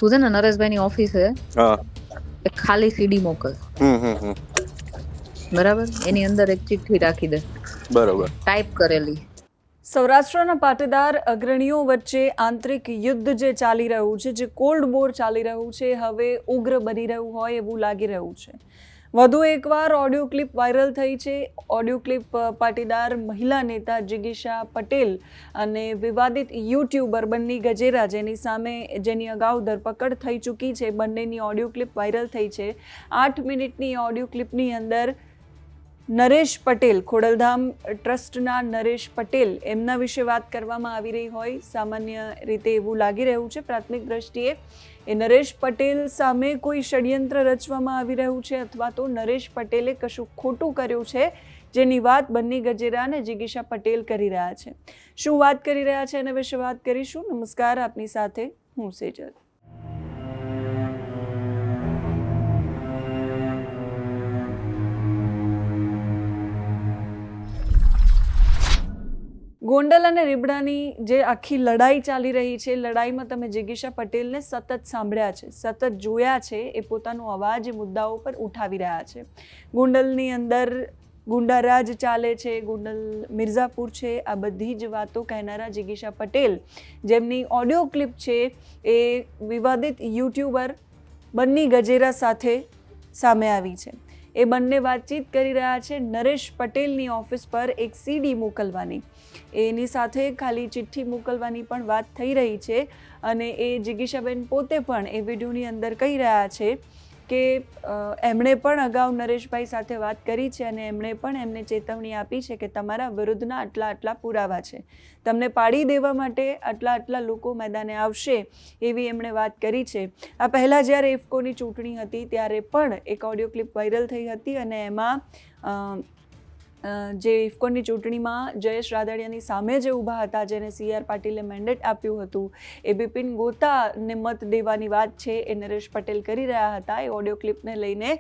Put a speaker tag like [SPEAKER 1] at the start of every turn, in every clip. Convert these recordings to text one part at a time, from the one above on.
[SPEAKER 1] તું છે ને નરેશભાઈ ની ઓફિસે
[SPEAKER 2] હા
[SPEAKER 1] એક ખાલી સીડી મોકલ, બરાબર? એની અંદર એક ચિઠ્ઠી રાખી દે,
[SPEAKER 2] બરોબર.
[SPEAKER 1] ટાઈપ કરેલી.
[SPEAKER 3] સૌરાષ્ટ્રના પાટીદાર અગ્રણીઓ વચ્ચે આંતરિક યુદ્ધ જે ચાલી રહ્યું છે, જે કોલ્ડ વોર ચાલી રહ્યું છે, હવે ઉગ્ર બની રહ્યું હોય એવું લાગી રહ્યું છે. વધુ એકવાર ઓડિયો ક્લિપ વાયરલ થઈ છે. ઓડિયો ક્લિપ પાટીદાર મહિલા નેતા જિગીશા પટેલ અને વિવાદિત યુટ્યુબર બન્ની ગજેરા જેની અગાઉ ધરપકડ થઈ ચૂકી છે, બંનેની ઓડિયો ક્લિપ વાયરલ થઈ છે. 8 મિનિટની ઓડિયો ક્લિપની અંદર નરેશ પટેલ, ખોડલધામ ટ્રસ્ટના નરેશ પટેલ, એમના વિશે વાત કરવામાં આવી રહી હોય સામાન્ય રીતે એવું લાગી રહ્યું છે પ્રાથમિક દ્રષ્ટિએ. એ નરેશ પટેલ સામે કોઈ ષડયંત્ર રચવામાં આવી રહ્યું છે અથવા તો નરેશ પટેલે કશું ખોટું કર્યું છે, જેની વાત બન્ની ગજેરા અને જિગીશા પટેલ કરી રહ્યા છે. શું વાત કરી રહ્યા છે એના વિશે વાત કરીશું. નમસ્કાર, આપની સાથે હું સેજલ. ગોંડલ અને રીબડાની જે આખી લડાઈ ચાલી રહી છે, લડાઈમાં તમે જિગીશા પટેલને સતત સાંભળ્યા છે, સતત જોયા છે. એ પોતાનો અવાજ એ મુદ્દાઓ પર ઉઠાવી રહ્યા છે. ગોંડલની અંદર ગુંડારાજ ચાલે છે, ગોંડલ મિર્ઝાપુર છે, આ બધી જ વાતો કહેનારા જિગીશા પટેલ, જેમની ઓડિયો ક્લિપ છે એ વિવાદિત યુટ્યુબર બન્ની ગજેરા સાથે સામે આવી છે. એ બંને વાતચીત કરી રહ્યા છે નરેશ પટેલની ઓફિસ પર એક સીડી મોકલવાની, એની સાથે ખાલી ચિઠ્ઠી મોકલવાની પણ વાત થઈ રહી છે. અને એ જિગીશાબેન પોતે પણ એ વિડીયોની અંદર કહી રહ્યા છે કે એમણે પણ અગાઉ નરેશભાઈ સાથે વાત કરી છે અને એમણે પણ એમને ચેતવણી આપી છે કે તમારા વિરુદ્ધના આટલા પુરાવા છે, તમને પાડી દેવા માટે આટલા લોકો મેદાને આવશે, એવી એમણે વાત કરી છે. આ પહેલાં જ્યારે ઇફકોની ચૂંટણી હતી ત્યારે પણ એક ઓડિયો ક્લિપ વાયરલ થઈ હતી અને એમાં જે ઇફકોની ચૂંટણીમાં જયેશ રાદડિયાની સામે જે ઊભા હતા, જેને CR પાટીલે મેન્ડેટ આપ્યું હતું, એ બિપિન ગોતાને મત દેવાની વાત છે એ નરેશ પટેલ કરી રહ્યા હતા. એ ઓડિયો ક્લિપને લઈને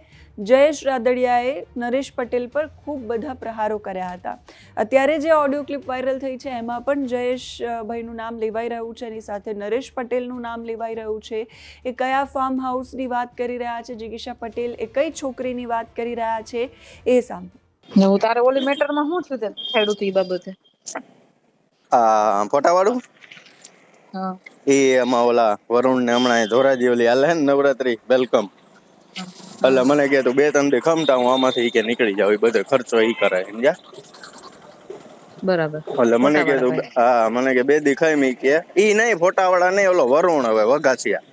[SPEAKER 3] જયેશ રાદડિયાએ નરેશ પટેલ પર ખૂબ બધા પ્રહારો કર્યા હતા. અત્યારે જે ઓડિયો ક્લિપ વાયરલ થઈ છે એમાં પણ જયેશભાઈનું નામ લેવાઈ રહ્યું છે, એની સાથે નરેશ પટેલનું નામ લેવાઈ રહ્યું છે. એ કયા ફાર્મ હાઉસની વાત કરી રહ્યા છે જિગીશા પટેલ, એ કઈ છોકરીની વાત કરી રહ્યા છે, એ સાંભળો.
[SPEAKER 1] હું તારે ઓલી મેટરમાં શું થયું તે ખેડૂત ઈ બાબતે?
[SPEAKER 2] ફોટા વાળું
[SPEAKER 1] હા
[SPEAKER 2] એ એમાં ઓલા વરુણ ને હમણાં ધોરાજી ઓલી હાલે ને નવરાત્રી વેલકમ, એટલે મને કે તું 2-3 દી ખમતા હું આમાંથી કે નીકળી જાવ, એ બધો ખર્ચો ઈ કરે સમજ્યા.
[SPEAKER 1] બરાબર.
[SPEAKER 2] એટલે મને કે તું મને કે 2 દી ખાઈ મી કે ઈ નહીં, ફોટા વાળા નહીં, ઓલો વરુણ હવે વઘાસિયા,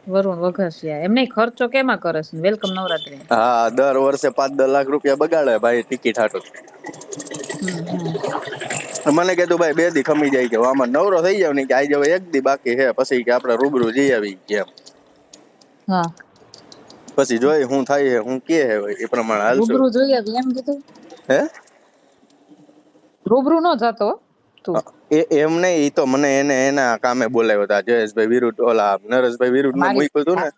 [SPEAKER 1] વરુણ વઘાસિયા. એમને ખર્ચો કેમાં કરે છે વેલકમ નવરાત્રી?
[SPEAKER 2] હા, દર વર્ષે 5-10 લાખ રૂપિયા બગાડે ભાઈ ટિકિટ હાટો. મને કીધું ભાઈ 2 દી ખમી જાય કે આમાં નવરો થઈ જાવ ને કે આજે હવે 1 દી બાકી છે, પછી કે આપણે રૂબરૂ જઈ આવી કેમ.
[SPEAKER 1] હા,
[SPEAKER 2] પછી જોઈ હું થાય છે, હું કે હે એ પ્રમાણે હાલશું.
[SPEAKER 1] રૂબરૂ જોઈ આવી એમ કીધું?
[SPEAKER 2] હે,
[SPEAKER 1] રૂબરૂ નો જતો તું?
[SPEAKER 2] એમ નહીં, ઈ તો મને એના કામે બોલાવ્યો હતા જયેશભાઈ વિરુદ્ધ, ઓલા નરેશભાઈ વિરુદ્ધ ને મૂક્યું હતું ને.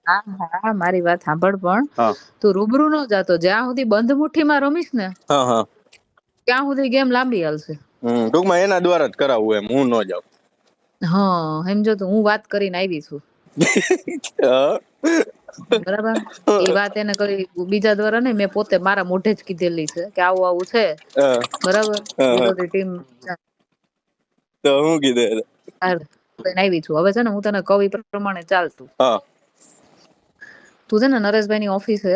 [SPEAKER 1] હા, મારી વાત સાંભળ. પણ તું રૂબરૂ નો જાતો, જ્યાં સુધી બંધ મુઠ્ઠીમાં રમીશ ને ત્યાં સુધી ગેમ લાંબી હાલશે.
[SPEAKER 2] ટૂંકમાં એના દ્વારા જ કરાવવું, એમ હું નો જાઉં.
[SPEAKER 1] હા, સમજો તો હું વાત કરીને આવી છું, બરાબર? એ વાત એને કરી બીજા દ્વારા નહીં, મેં પોતે મારા મોઢે જ કીધેલી છે કે આવું છે, બરાબર? વિરોધી ટીમ
[SPEAKER 2] તો હું કીધું
[SPEAKER 1] આવી છું. હવે છે ને હું તને કવિ પ્રમાણે ચાલતું, તું છે ને નરેશભાઈ ની ઓફિસે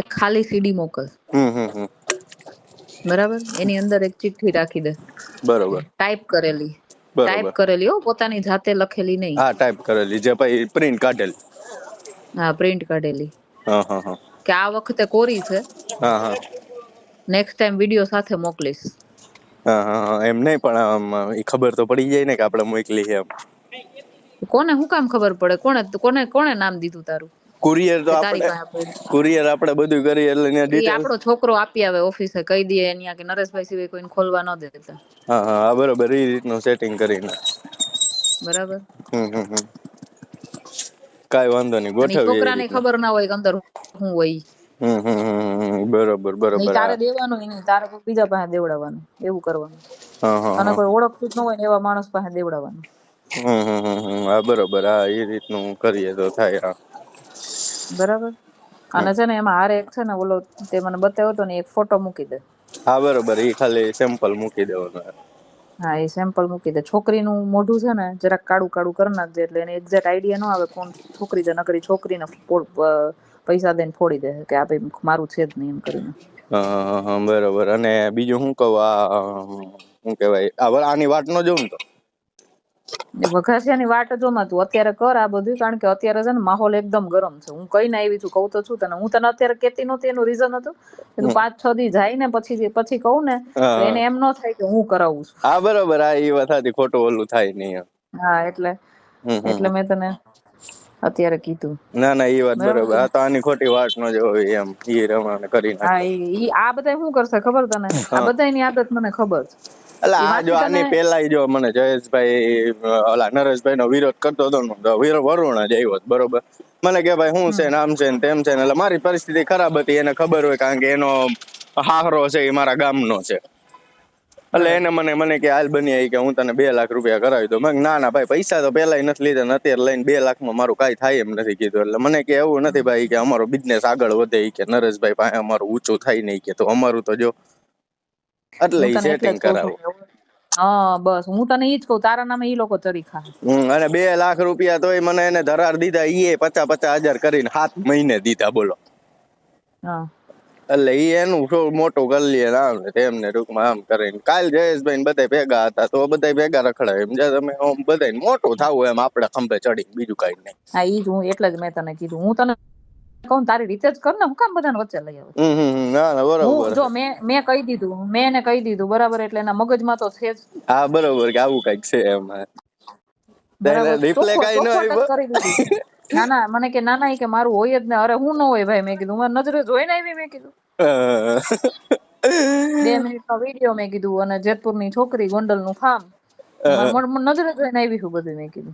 [SPEAKER 1] એક ખાલી સીડી મોકલ, બરાબર? એની અંદર એક ચિઠ્ઠી રાખી દે,
[SPEAKER 2] બરોબર,
[SPEAKER 1] ટાઈપ કરેલી હો, પોતાની જાતે લખેલી નહીં.
[SPEAKER 2] હા, ટાઈપ કરેલી, જે પછી પ્રિન્ટ કાઢેલી.
[SPEAKER 1] હા, પ્રિન્ટ કાઢેલી. કે આ વખતે કોરી છે, નેક્સ્ટ ટાઈમ વિડિયો સાથે મોકલીશ.
[SPEAKER 2] એમ નહીં, પણ એ ખબર તો પડી જાય ને કે આપણે મોકલી છે એમ.
[SPEAKER 1] કોને શું કામ ખબર પડે? કોને નામ દીધું તારું?
[SPEAKER 2] કુરિયર તો આપણે બધું કરીએ એટલે અહીંયા ડિટેલ
[SPEAKER 1] આપણો છોકરો આપી આવે ઓફિસે, કહી દે અહીંયા કે નરેશભાઈ સિવાય કોઈને ખોલવા ન દેતા.
[SPEAKER 2] હા, બરોબર, એ રીતનું સેટિંગ કરીને. બરાબર. કાઈ વાંધો નહીં, ગોઠવીએ.
[SPEAKER 1] છોકરાને ખબર ના હોય કે અંદર શું હોય.
[SPEAKER 2] બરોબર.
[SPEAKER 1] તારે દેવાનું નહીં, તારે બીજા પાસે દેવડાવવાનું, એવું કરવાનું. અને કોઈ ઓળખતું જ ન હોય ને એવા માણસ પાસે દેવડાવવાનું.
[SPEAKER 2] હા બરોબર. હા એ રીતનું કરીએ તો થાય. હા
[SPEAKER 1] બરાબર. અને છે ને એમાં હારે એક છે ને ઓલો તે મને બતાવ્યો હતો ને એક ફોટો મૂકી દે.
[SPEAKER 2] હા બરોબર. એ ખાલી સેમ્પલ મૂકી દેવાનું.
[SPEAKER 1] હા એ સેમ્પલ મૂકી દે. છોકરીનું મોઢું છે ને જરાક કાળું કાળું કરી નાખજે એટલે એને એક્ઝેક્ટ આઈડિયા ન આવે કોણ છોકરી છે. નકરી છોકરીને પૈસા દઈને ફોડી દે કે આ ભાઈ મારું છે જ નહીં એમ કરીને.
[SPEAKER 2] હા બરોબર. અને બીજું શું કહું, આ શું કેવાય, આની વાટ ન જોઉં ને તો
[SPEAKER 1] વઘાસિયાની વાટ જોમાં તું અત્યારે કર આ બધું, કારણ કે અત્યારે છે ને માહોલ એકદમ ગરમ છે. હું કઈ ના આવી છું, કહું તો છું તને. હું તને અત્યારે કેતી નહોતી એનું રીઝન હતું કે તું 5-6 દી જાય ને પછી કહું ને તો એને એમ ન થાય કે હું કરાવું છું.
[SPEAKER 2] હા બરોબર. હા એ વાત હતી, ખોટું ઓલું થાય નહીં.
[SPEAKER 1] હા એટલે મેં તને અત્યારે કીધું.
[SPEAKER 2] ના એ વાત બરોબર. આ તો આની ખોટી વાટ ન જોવી એમ. ઈ રમાને કરી
[SPEAKER 1] હા
[SPEAKER 2] નાખે.
[SPEAKER 1] ઈ આ બધા શું કરશે ખબર તને? આ બધાની આદત મને ખબર છે.
[SPEAKER 2] એટલે આ જો આની પેલા જો મને જયેશભાઈ ઓલા નરેશભાઈ નો વિરોધ કરતો હતો ને, વરુણ જ આવ્યો બરોબર. મને કે ભાઈ શું છે ને આમ છે ને તેમ છે ને. એટલે મારી પરિસ્થિતિ ખરાબ હતી, એને ખબર હોય, કારણ કે એનો હાહરો છે એ મારા ગામનો છે. એટલે એને મને કે હાલ બની કે હું તને 2 લાખ રૂપિયા કરાવી દઉં. મેં ના ભાઈ, પૈસા તો પેલા નથી લીધા ને અત્યારે લઈને 2 લાખમાં મારું કાંઈ થાય એમ નથી કીધું. એટલે મને કે એવું નથી ભાઈ કે અમારો બિઝનેસ આગળ વધે કે નરેશભાઈ પાસે અમારું ઊંચું થાય નહીં કે, તો અમારું તો જો એટલે ઈ સેટિંગ કરાવો.
[SPEAKER 1] હા બસ હું તને ઈ જ કહું, તારા નામે ઈ લોકો ચરી ખાય.
[SPEAKER 2] અને 2 લાખ રૂપિયા તોય મને એને ધરાર દીધા, ઈ 50,000 કરીને 7 મહિને દીધા બોલો. એટલે ઈ એનું મોટું કરી લે આમ તેમને ટૂંકમાં આમ કરીને. કાલ જયેશભાઈ ને બધા ભેગા હતા તો બધા ભેગા રખડાય એમ. તમે બધા મોટું થાવું એમ આપણે ખંભે ચડી, બીજું કઈ નહીં.
[SPEAKER 1] હા ઈ જ હું એટલે જ મેં તને કીધું. હું તને કહું તારી રીતે જ કર ને, હું કામ બધાને વચ્ચે લઈ આવે?
[SPEAKER 2] ના બરોબર.
[SPEAKER 1] જો મેં કહી દીધું, મેં એને કહી દીધું બરાબર, એટલે એના મગજમાં તો છે જ.
[SPEAKER 2] હા બરોબર કે આવું કઈક છે એમ. રિપ્લે કઈ ન આવ્યો.
[SPEAKER 1] ના મને કે ના કે મારું હોય જ ને. અરે હું ન હોય ભાઈ, મેં કીધું મારી નજરે જોઈને આવી. મેં કીધું 2 મિનિટનો વિડીયો મેં કીધું, અને જેતપુરની છોકરી, ગોંડલનું ફાર્મ, નજરે જોઈને આવી છું બધું. મેં કીધું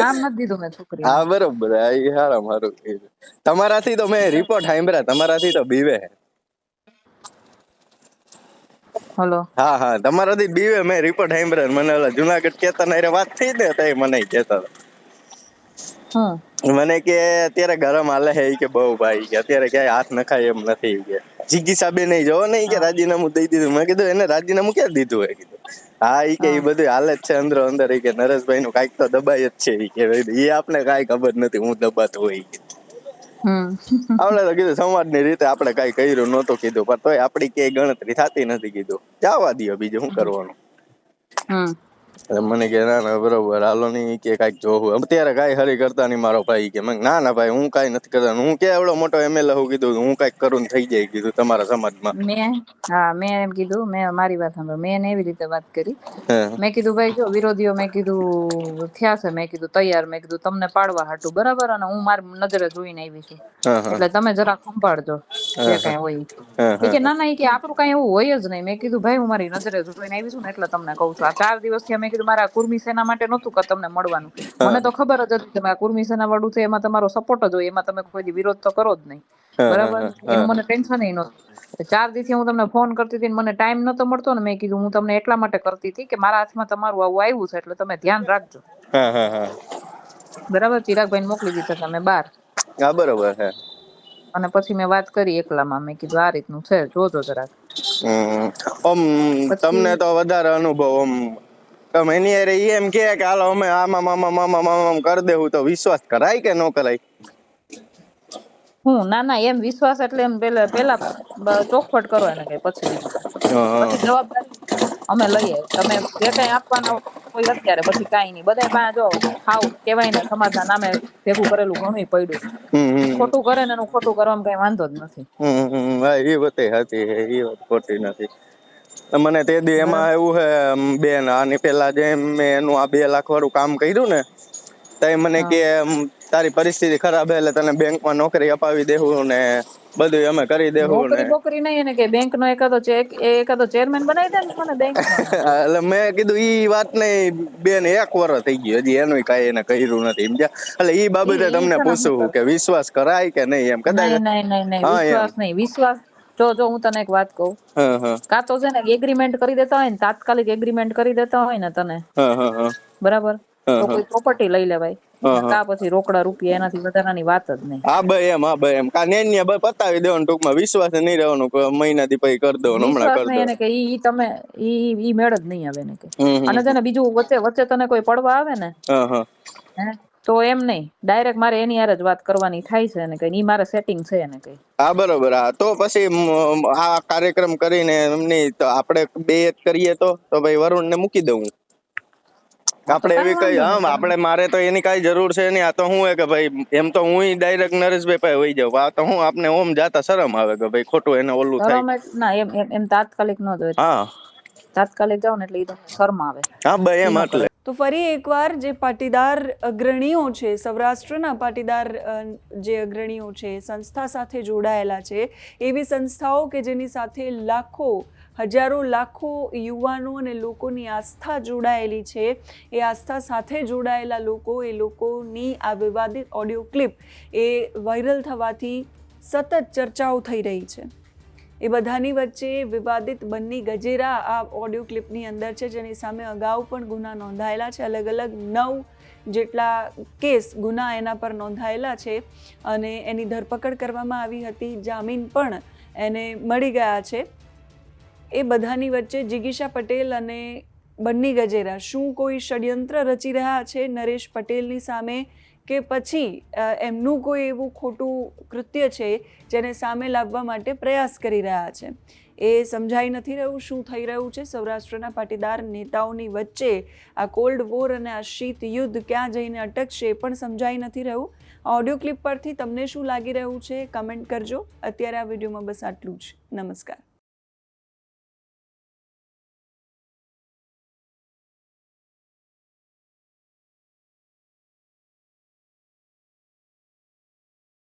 [SPEAKER 1] નામ નથી દીધું મેં છોકરી.
[SPEAKER 2] હા બરોબર. એ હારા મારું તમારાથી તો મેં રિપોર્ટ સાંભળ્યા, તમારાથી તો બીવે.
[SPEAKER 1] હલો.
[SPEAKER 2] હા તમારાથી બીવે. મેં રિપોર્ટ સાંભળ્યા. મને ઓલા જુનાગઢ કેતન હારે વાત થઈ ને તો મને કેતા મને કે અત્યારે ગરમ હાલે છે કે બહુ ભાઈ, કે અત્યારે ક્યાંય હાથ નખાય એમ નથી કે. જીગીસા બેન જોવો ને કે રાજીનામું દઈ દીધું. મેં કીધું એને રાજીનામું ક્યાં દીધું હોય? કીધું હા ઈ કે ઈ બધું હાલે જ છે અંદરો અંદર. ઈ કે નરેશભાઈ નું કાંઈક તો દબાય જ છે. ઈ કે ઈ આપણે કાંઈ ખબર નથી હું દબાતો હોય. આપણે તો કીધું સમાજની રીતે આપણે કાંઈ કર્યું નહોતું કીધું, પણ તોય આપડી ક્યાંય ગણતરી થતી નથી કીધું. જવા દો બીજું શું કરવાનું. મને કે ના બરોબર હાલો નહીં કે કાંઈક જોવું. અત્યારે કાંઈ હરી કરતા નહીં મારો ભાઈ કે. ના ભાઈ હું કાંઈ નથી કરતા. હું કે એવડો મોટો MLA હું કીધું હું કાંઈક કરું ને થઈ જાય કીધું તમારા સમાજમાં.
[SPEAKER 1] મેં એમ કીધું, મેં મારી વાત સાંભળ, મેં એવી રીતે વાત કરી. મેં કીધું ભાઈ જો વિરોધીઓ મેં કીધું થયા છે, મેં કીધું તૈયાર, મેં કીધું તમને પાડવા હાટું બરાબર, અને હું મારી નજરે જોઈને આવી છું, એટલે તમે જરા સંભાળજો જે કઈ હોય. કે ના કે આપણું કઈ એવું હોય જ નહીં. મેં કીધું ભાઈ હું મારી નજરે જોઈને આવી છું ને એટલે તમને કહું છું. આ 4 દિવસથી મેં કીધું મારા કુર્મી સેના માટે નહોતું કે તમને મળવાનું. મને તો ખબર જ હતી કે કુર્મી સેના વાળું છે, એમાં તમારો સપોર્ટ જ હોય, એમાં તમે કોઈ વિરોધ તો કરો જ નહીં બરાબર. એનું મને ટેન્શન નહોતું. 4 દિવસથી હું તમને ફોન કરતી હતી, મને ટાઈમ નતો મળતો ને. મેં કીધું હું તમને એટલા માટે કરતી હતી કે મારા હાથમાં તમારું આવું આવ્યું છે એટલે તમે ધ્યાન રાખજો બરાબર. ચિરાગભાઈ ને મોકલી દીધા તમે બહાર.
[SPEAKER 2] હા બરોબર છે.
[SPEAKER 1] અને પછી મેં વાત કરી એકલામાં. મેં કીધું આ રીતનું છે, જોજો જરાક.
[SPEAKER 2] તમને તો વધારે અનુભવ. તમે એની હારે એમ કે હાલો અમે આમાં કરી દેવું, તો વિશ્વાસ કરાય કે ન કરાય?
[SPEAKER 1] ના એમ વિશ્વાસ એટલે એમ પેલા ચોખવટ કરો એને કઈ, પછી બીજું પછી જવાબદારી અમે લઈએ. તમે જે કઈ આપવાના હોય અત્યારે, પછી કઈ નહીં. બધા પાસે જો હાવ કેવાય ને સમાજના નામે ભેગું કરેલું ઘણું પડ્યું છે. ખોટું કરે ને એનું ખોટું કરવામાં કઈ વાંધો જ નથી.
[SPEAKER 2] એ વાત સાચી છે, એ વાત ખોટી નથી. મને તે દી એમાં એવું છે બેન, આની પેલા જે મેં એનું આ 2 લાખ વાળું કામ કર્યું ને, તો મને કે તારી પરિસ્થિતિ ખરાબ એટલે તને બેંકમાં નોકરી અપાવી દેવું ને બધું અમે કરી દેવું ને.
[SPEAKER 1] નોકરી નહીં એને કે બેંક નો એકાદો ચેરમેન બનાવી દે ને મને બેંક નો.
[SPEAKER 2] એટલે મેં કીધું ઈ વાત નહીં બેન, 1 વર્ષ થઈ ગયું હજી એનું કાંઈ એને કર્યું નથી સમજ્યા. એટલે ઈ બાબતે તમને પૂછું કે વિશ્વાસ કરાય કે નહીં એમ. કદાચ
[SPEAKER 1] નહીં વિશ્વાસ નહીં. જો હું તને એક વાત કહું, કાં તો છે ને એગ્રીમેન્ટ કરી દેતા હોય ને, તાત્કાલિક એગ્રીમેન્ટ કરી દેતા હોય ને તને, બરાબર, તો કોઈ પ્રોપર્ટી લઈ લેવાય, કા પછી રોકડા રૂપિયા, એનાથી વધારાની વાત જ નહીં.
[SPEAKER 2] હા ભાઈ એમ કાને પતાવી દેવાનું, ટૂંકમાં વિશ્વાસ નહીં રહેવાનું, મહિનાથી પછી કરી દેવાનું, હમણાં
[SPEAKER 1] વિશ્વાસ નહીં એને કે ઈ તમે ઈ મેળ જ નહીં આવે એને કે. અને છે ને બીજું વચ્ચે તને કોઈ પડવા આવે ને, તો એમ નહીં, ડાયરેક્ટ મારે એની હારે જ વાત કરવાની થાય છે ને, કે ઈ મારે સેટિંગ છે એને કઈ.
[SPEAKER 2] હા બરોબર. હા તો પછી આ કાર્યક્રમ કરીને એમની તો આપણે બે કરીએ તો ભાઈ વરુણ ને મૂકી દઉં આપણે એવી કઈ. આપણે મારે તો એની કઈ જરૂર છે નહીં. આ તો શું હે કે ભાઈ એમ તો હું ડાયરેક્ટ નરેશભાઈ પાસે વહી જાઉં. આ તો હું આપને ઓમ જાતા શરમ આવે કે ભાઈ ખોટું એને ઓલું થાય.
[SPEAKER 1] ના એમ તાત્કાલિક ન જોઈએ.
[SPEAKER 2] હા
[SPEAKER 1] તાત્કાલિક જાવ ને એટલે ઈ તમને શરમ આવે.
[SPEAKER 2] હા ભાઈ એમ એટલે.
[SPEAKER 3] તો ફરી એકવાર જે પાટીદાર અગ્રણીઓ છે, સૌરાષ્ટ્રના પાટીદાર જે અગ્રણીઓ છે, સંસ્થા સાથે જોડાયેલા છે, એવી સંસ્થાઓ કે જેની સાથે હજારો લાખો યુવાનો અને લોકોની આસ્થા જોડાયેલી છે, એ આસ્થા સાથે જોડાયેલા એ લોકોની આ વિવાદિત ઓડિયો ક્લિપ એ વાયરલ થવાથી સતત ચર્ચાઓ થઈ રહી છે. એ બધાની વચ્ચે વિવાદિત બન્ની ગજેરા આ ઓડિયો ક્લિપની અંદર છે, જેની સામે અગાઉ પણ ગુના નોંધાયેલા છે. અલગ અલગ 9 જેટલા ગુના એના પર નોંધાયેલા છે અને એની ધરપકડ કરવામાં આવી હતી. જામીન પણ એને મળી ગયા છે. એ બધાની વચ્ચે જિગીશા પટેલ અને બન્ની ગજેરા શું કોઈ ષડયંત્ર રચી રહ્યા છે નરેશ પટેલની સામે, કે પછી એમનું કોઈ એવું ખોટું કૃત્ય છે જેને સામે લાવવા માટે પ્રયાસ કરી રહ્યા છે, એ સમજાઈ નથી રહ્યું. શું થઈ રહ્યું છે સૌરાષ્ટ્રના પાટીદાર નેતાઓની વચ્ચે આ કોલ્ડ વોર અને આ શીત યુદ્ધ ક્યાં જઈને અટકશે એ પણ સમજાઈ નથી રહ્યું. ઓડિયો ક્લિપ પરથી તમને શું લાગી રહ્યું છે કમેન્ટ કરજો. અત્યારે આ વિડીયોમાં બસ આટલું જ. નમસ્કાર.